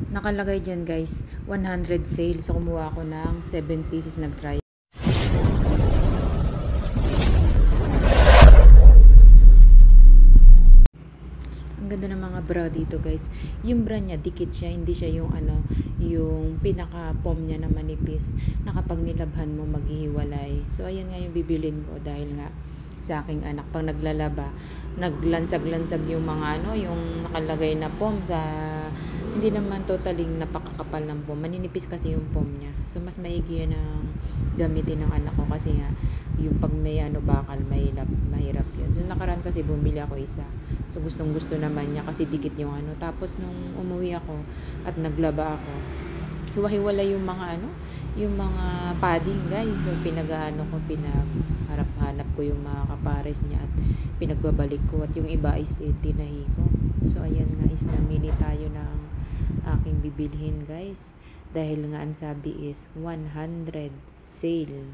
Nakalagay dyan guys, 100 sale. So kumuha ako ng 7 pieces, nag-try. Ang ganda ng mga bra dito guys. Yung bra niya, dikit siya. Hindi siya yung yung pinaka-pom niya na manipis. Na kapag nilabhan mo, maghihiwalay. So ayan nga yung bibilin ko dahil nga sa aking anak. Pag naglalaba, naglansag-lansag yung mga yung nakalagay na pom sa... Hindi naman totaling napakakapal ng pom. Maninipis kasi yung pom niya. So, mas maigi yan ang gamitin ng anak ko kasi nga, yung pag may bakal, mahirap yun. So, nakaraan kasi bumili ako isa. So, gustong-gusto naman niya kasi dikit yung Tapos, nung umuwi ako at naglaba ako, hiwa-hiwalay yung mga yung mga padding guys. So, pinagharap-hanap ko yung mga kapares niya at pinagbabalik ko at yung iba is tinahi ko. So, ayan nga is namili tayo ng aking bibilhin guys dahil nga ang sabi is 100 sale.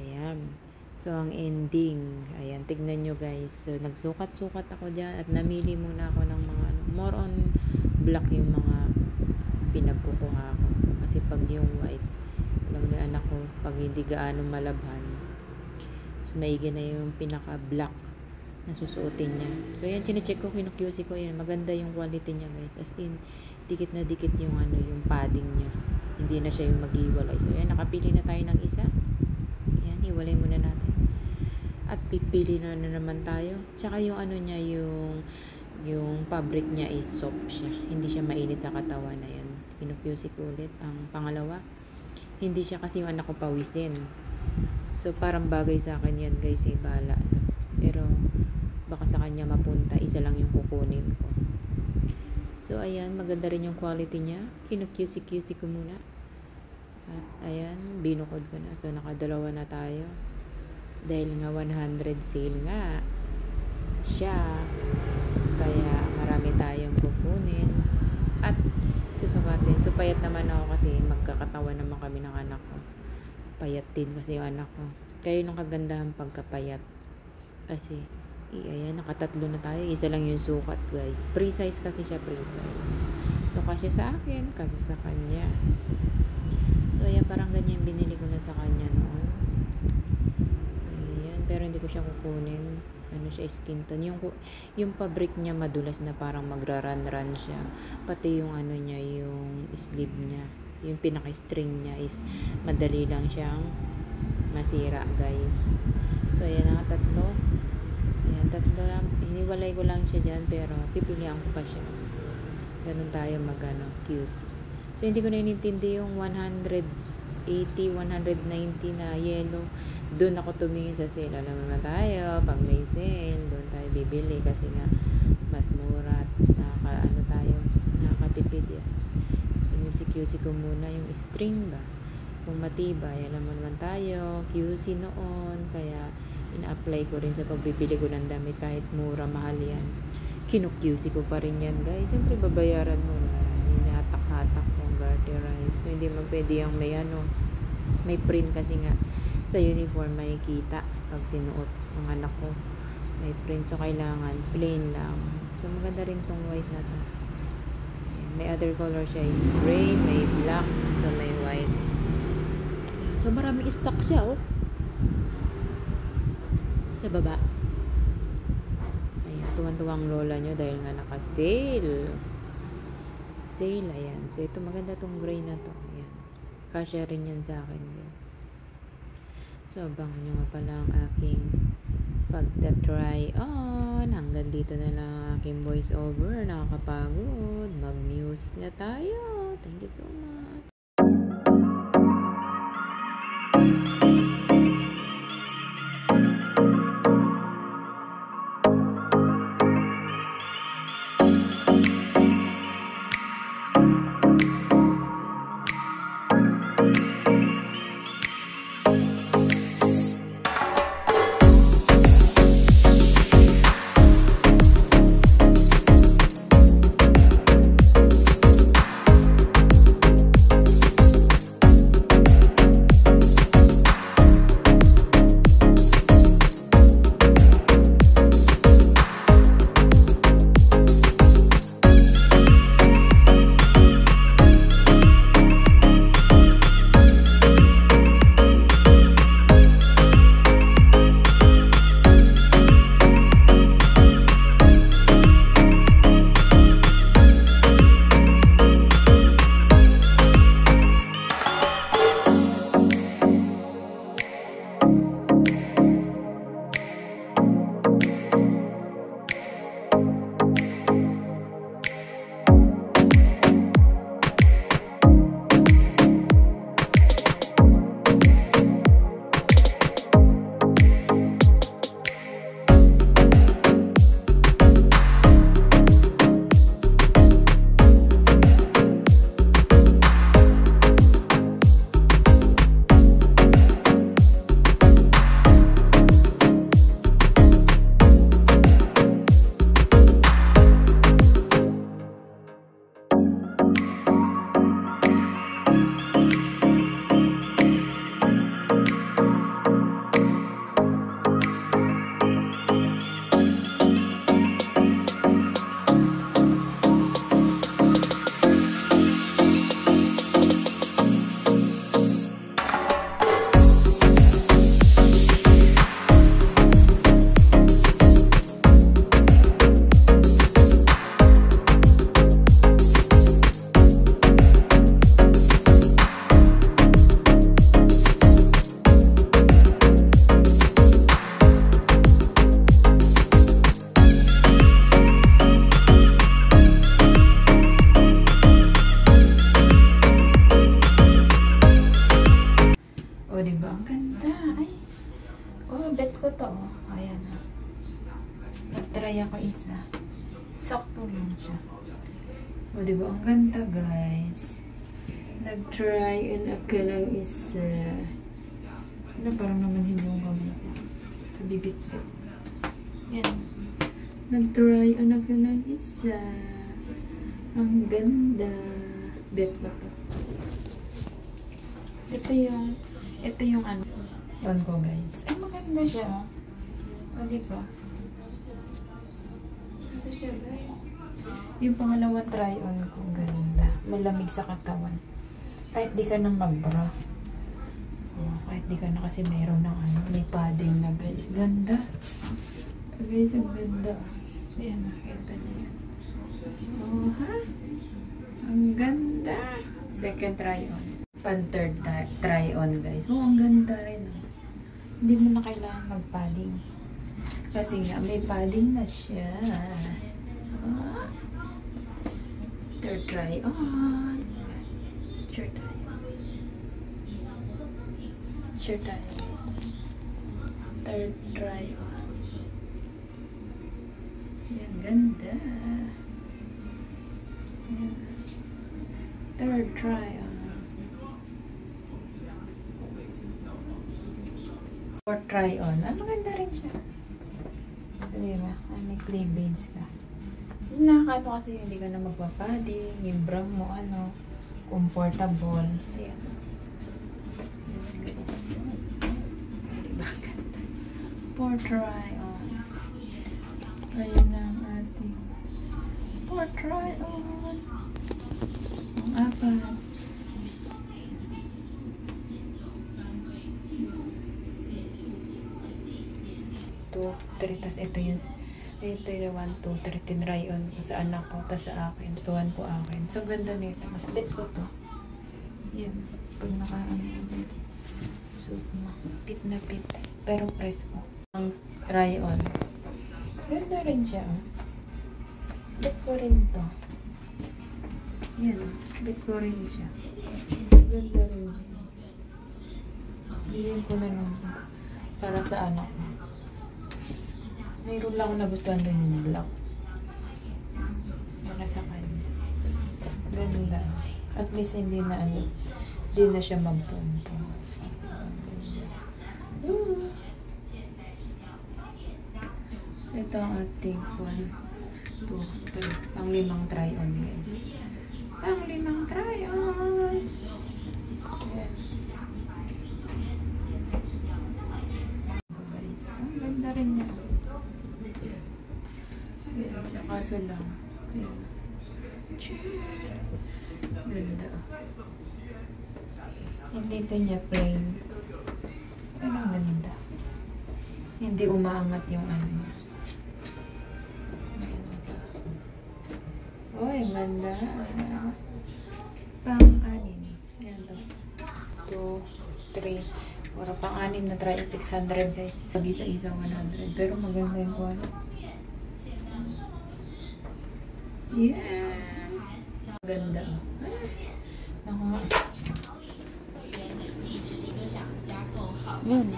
Ayan, so ang ending, ayan, tignan nyo guys. So nagsukat-sukat ako dyan at namili muna ako ng mga more on black yung mga pinagkukuha ko kasi pag yung white, alam mo anak ko, pag hindi gaano malabhan, mas maigi na yung pinaka black na susuotin niya. So yan, chinecheck ko, kinukyusi ko yan. Maganda yung quality niya guys. As in, dikit na dikit yung yung padding niya. Hindi na siya yung maghiwalay. So yan, nakapili na tayo ng isa. Yan, hiwalay muna natin. At pipili na naman tayo. Tsaka yung niya, yung fabric niya is soft siya. Hindi siya mainit sa katawan na yan. Kinukyusi ko ulit. Ang pangalawa, hindi siya kasi yung anak ko pawisin. So parang bagay sa akin yan guys, bahala. Pero baka sa kanya mapunta, isa lang yung kukunin ko. So ayan, maganda rin yung quality niya. Kinukyusi-kyusi ko muna. At ayan, binukod ko na. So nakadalawa na tayo. Dahil nga 100 sale nga siya. Kaya marami tayong kukunin. At susukatin. So payat naman ako kasi magkakatawan naman kami ng anak ko. Payat din kasi yung anak ko. Kaya yung kagandahan pagkapayat. Kasi ayan, nakatatlo na tayo. Isa lang yung sukat guys. Precise kasi siya, precise. So kasi sa akin, kasi sa kanya. So ayan, parang ganyan binili ko na sa kanya noon. Ayan, pero hindi ko siya kukunin. Siya, skin tone. Yung fabric niya madulas na parang magra-run siya. Pati yung niya, yung sleeve niya, yung pinaka-string niya is madali lang siyang masira guys. So ayan na, tatlo. Ayan, tatlo lang. Hiniwalay ko lang siya dyan, pero pipilihan ko pa siya. Ganun tayo QC. So, hindi ko na inintindi yung 180, 190 na yellow. Doon ako tumingin sa sale. Alam naman tayo, pag may sale, doon tayo bibili kasi nga, mas mura at nakakatipid yan. Yung QC ko muna, yung string ba? Kung matibay, alam mo naman tayo, QC noon, kaya ina-apply ko rin sa pagbibili ko ng damit kahit mura, mahal yan. Kinukyusi ko pa rin yan guys. Siyempre babayaran mo na. Hinatak-hatak ko ang garterize. So hindi man pwede yung may print kasi nga sa uniform may kita pag sinuot ng anak ko. May print, so kailangan plain lang. So maganda rin tong white na to. Ayan, may other color siya is gray, may black, so may white. So maraming stock siya sa baba. Ayan, tuwang-tuwang lola nyo dahil nga naka-sale. Sale, ayan. So, ito maganda tong gray na to. Ayan. Kasya rin yan sa akin, guys. So, abangan nyo nga pala ang aking pagta-try on. Hanggang dito na lang ang aking voice over. Nakakapagod. Mag-music na tayo. Thank you so much. Bumili ako isa. Sakto lang siya. O, diba? Ang ganda, guys. Nag-try and ako ng isa. Ano, parang naman hindi yung gamit ko. Bibit-bit. Yan. Nag-try and ako ng isa. Ang ganda. Bet ko to. Ito yung ano. Yan ko, guys. Ay, maganda siya. O, diba? Maganda siya, guys. Yung pangalawang try-on ko, ganda. Malamig sa katawan. Kahit di ka nang mag-bra. Oh, kahit di ka na kasi meron ng ano, may padding na, guys. Ganda. Guys, ang ganda. Ayan, nakita niyo yan. Oh, ha? Ang ganda. Second try-on. Pan-third try-on, guys. Oh, ang ganda rin. Oh. Hindi mo na kailangan mag-padding. Kasi nga, may padding na siya. Oh. Third try-on. Sure tayo. Sure tayo. Third try-on. Yan, ganda. Yan. Third try-on. Fourth try-on. Ah, maganda rin siya. Diba? May cleavage ka. Nakakano kasi hindi ka na magpapadding. Yung bra mo, ano, comfortable. Ayan. Ayan, guys. Diba? Fourth try-on. Ayan na ang ating fourth try-on. Ang apat. 2, 3, tas ito yung 1, 2, 3, tinry on ko sa anak ko, tas sa akin, tuwan ko akin. So, ganda nito. Mas bet ko to. Yan. Pag naka-ano dito. So, pit na pit. Pero press ko. Ang try on. Ganda rin siya. Bet ko rin to. Yan. Bet ko rin siya. Ganda rin siya. Bilhin ko na lang siya. Para sa anak ko. Mayroon lang ako nagustuhan doon yung black. Para sa kanya. Ganda. At least hindi na ano, hindi na siya magpumpo. Ganda. Ito ang ating 1, 2, 3. Pang 5 try-on, guys. Pang 5 try-on. Ayan. Guys, ang ganda rin niya. Ayan, kaso lang. Ayan. Ganda. Hindi ito niya plain. Pero ganda. Hindi umaangat yung ano niya. Oh, ang ganda. Pang-anim. Ayan to. 2, 3. Para pang-anim na try at 600, guys. Pag isa-isa 100. Pero maganda yung quality. Yeah. Ganda. Naku nga. Yan.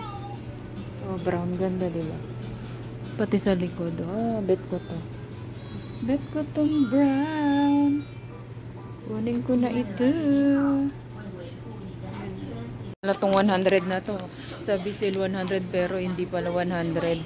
Oh, brown. Ganda, diba? Pati sa likod. Oh, bet ko to. Bet ko tong brown. Kunin ko na ito. Wala tong 100 na to. Sabi sale 100 pero hindi pala 100.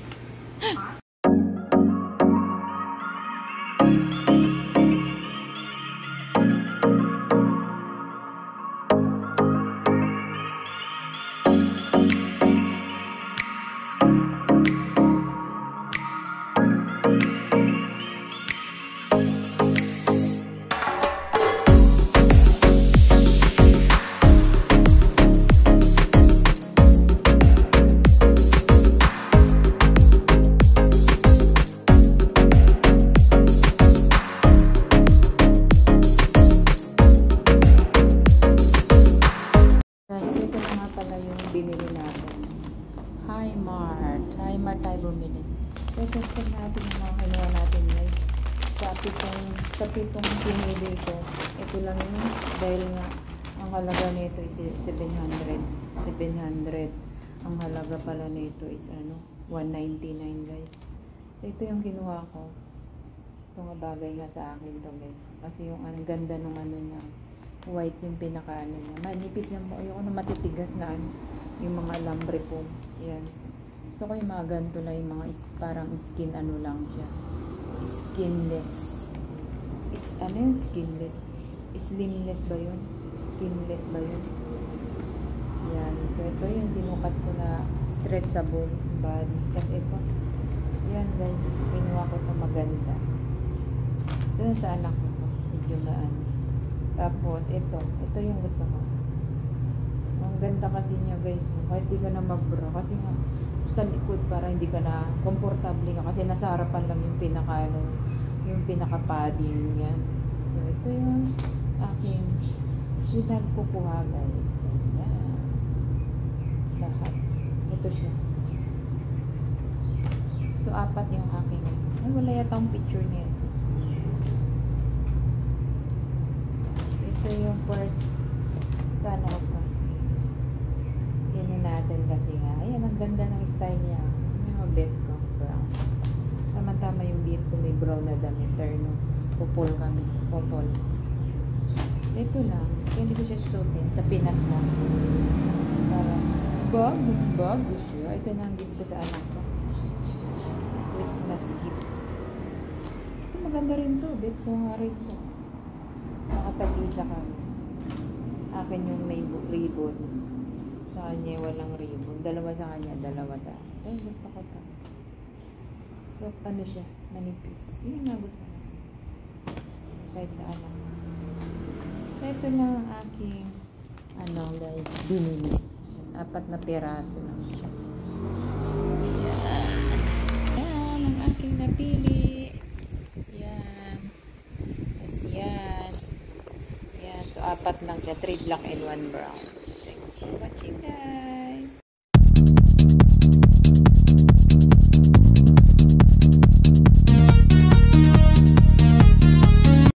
Binili natin. Hi-Mart tayo bumili. So, testin natin yung mga kinuha natin, guys. Sa pitong pinili ko, ito lang yun. Dahil nga, ang halaga nito is 700. 700. Ang halaga pala nito is ano, 199, guys. So, ito yung kinuha ko. Ito nga bagay nga sa akin to guys. Kasi yung ganda nung niya. White yung pinaka niya. Manipis lang po. Ayoko na matitigas na yung mga alambre po. Yan. Gusto ko yung mga ganito na yung mga parang skin lang siya. Skinless. Ano yun? Skinless. Slimless ba yun? Skinless ba yun? Yan. So, ito yung sinukat ko na stretchable body. Tapos ito. Yan guys. Pinuha ko ito maganda. Ito sa anak ko to. Medyo gaan. Tapos, ito yung gusto ko. Ang ganda kasi niya guys. Kahit di ka na mag-bra. Kasi nga, sa likod para hindi ka na komportable ka. Kasi nasa harapan lang yung yung pinaka-padding niya. So, ito yung aking pinagkukuha guys. Ayan. Lahat. Ito siya. So, 4 yung aking. Ay, wala yata ang picture niya. Ito yung first sana ko to. Yan natin kasi nga. Ayan, ang ganda ng style niya. Yung bet ko, brown. Tama-tama yung beat ko, may brown na damit. Terno. Popol kami. Popol. Ito lang. So, hindi ko siya susutin. Sa Pinas na. Para bago siya. Ito na ang gift ko sa anak ko. Christmas gift. Ito maganda rin to. Bet ko nga rin to. Nakatag-isa kami. Akin yung may ribbon. Sa kanya walang ribbon. Dalawa sa kanya, dalawa sa akin. Ay, gusto ko to. So, ano siya? Manipis. Yun nga gusto ko. Kahit sa anak. So, ito lang ang aking guys, binili. 4 na piraso lang siya. Yan ang aking napili. Yan. Tapos yan. Yan. So, 4 lang siya. 3 black and 1 brown. So, thanks for watching guys.